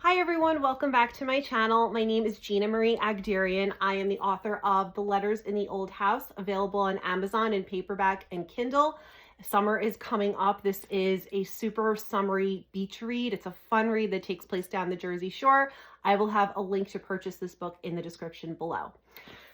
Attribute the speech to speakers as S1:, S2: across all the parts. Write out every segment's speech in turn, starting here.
S1: Hi everyone, welcome back to my channel. My name is Gina Marie Agderian. I am the author of The Letters in the Old House, available on Amazon in paperback and Kindle. Summer is coming up. This is a super summery beach read. It's a fun read that takes place down the Jersey Shore. I will have a link to purchase this book in the description below.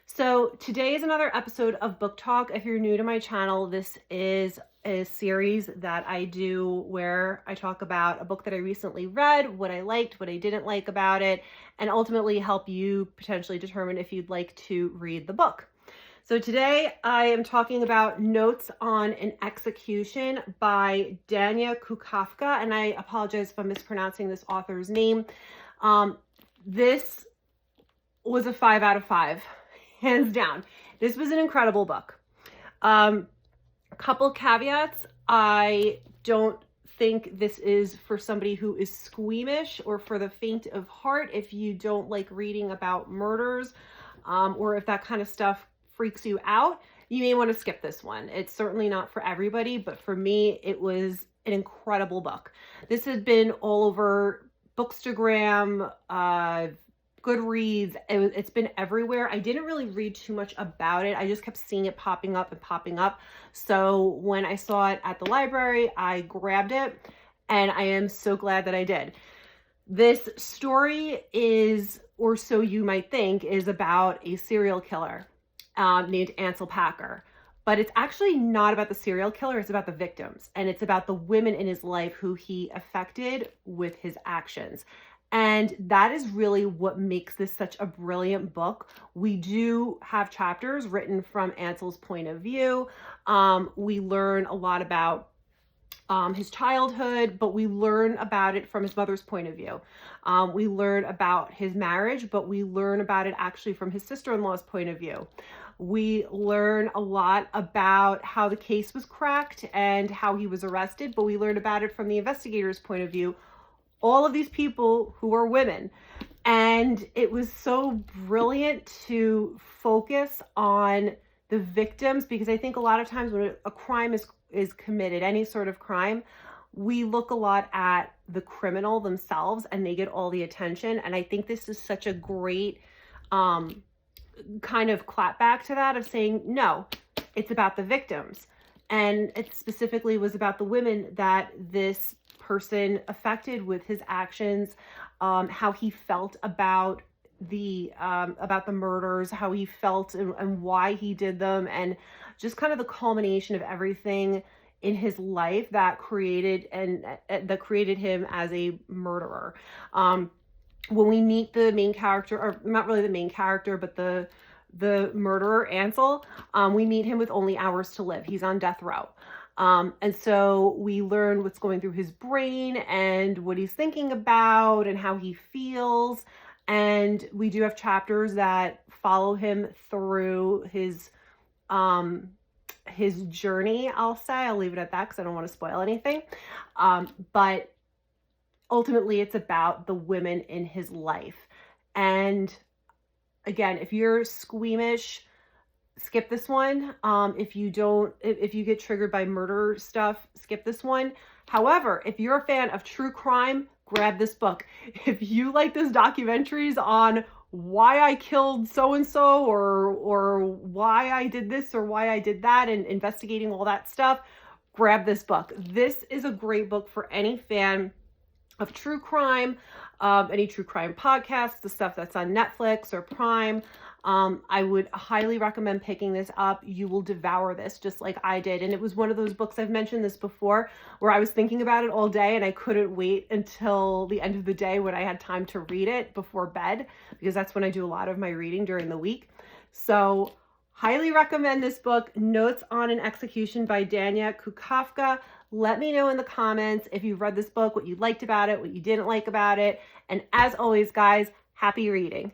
S1: So today is another episode of Book Talk. If you're new to my channel, this is a series that I do where I talk about a book that I recently read, what I liked, what I didn't like about it, and ultimately help you potentially determine if you'd like to read the book. So today I am talking about Notes on an Execution by Danya Kukafka, and I apologize if I'm mispronouncing this author's name. This was a 5 out of 5. Hands down. This was an incredible book. A couple caveats. I don't think this is for somebody who is squeamish or for the faint of heart. If you don't like reading about murders, or if that kind of stuff freaks you out, you may want to skip this one. It's certainly not for everybody, but for me, it was an incredible book. This has been all over Bookstagram, Goodreads. It's been everywhere. I didn't really read too much about it. I just kept seeing it popping up and popping up. So when I saw it at the library, I grabbed it, and I am so glad that I did. This story is, or so you might think, is about a serial killer named Ansel Packer. But it's actually not about the serial killer. It's about the victims, and it's about the women in his life who he affected with his actions. And that is really what makes this such a brilliant book. We do have chapters written from Ansel's point of view. We learn a lot about his childhood, but we learn about it from his mother's point of view. We learn about his marriage, but we learn about it actually from his sister-in-law's point of view. We learn a lot about how the case was cracked and how he was arrested, but we learn about it from the investigator's point of view. All of these people who are women. And it was so brilliant to focus on the victims, because I think a lot of times when a crime is committed, any sort of crime, we look a lot at the criminal themselves and they get all the attention. And I think this is such a great kind of clapback to that, of saying, no, it's about the victims. And it specifically was about the women that this person affected with his actions, how he felt about the murders, how he felt and why he did them, and just kind of the culmination of everything in his life that created him as a murderer. When we meet the main character, or not really the main character, but the murderer, Ansel, we meet him with only hours to live. He's on death row. And so we learn what's going through his brain and what he's thinking about and how he feels. And we do have chapters that follow him through his journey, I'll say. I'll leave it at that because I don't want to spoil anything. But ultimately it's about the women in his life. And again, if you're squeamish, skip this one. If you get triggered by murder stuff, skip this one. However, if you're a fan of true crime, grab this book. If you like those documentaries on why I killed so-and-so, or why I did this or why I did that, and investigating all that stuff, grab this book. This is a great book for any fan of true crime, any true crime podcasts, the stuff that's on Netflix or Prime. I would highly recommend picking this up. You will devour this just like I did. And it was one of those books, I've mentioned this before, where I was thinking about it all day and I couldn't wait until the end of the day when I had time to read it before bed, because that's when I do a lot of my reading during the week. So highly recommend this book, Notes on an Execution by Danya Kukafka. Let me know in the comments if you've read this book, what you liked about it, what you didn't like about it. And as always, guys, happy reading.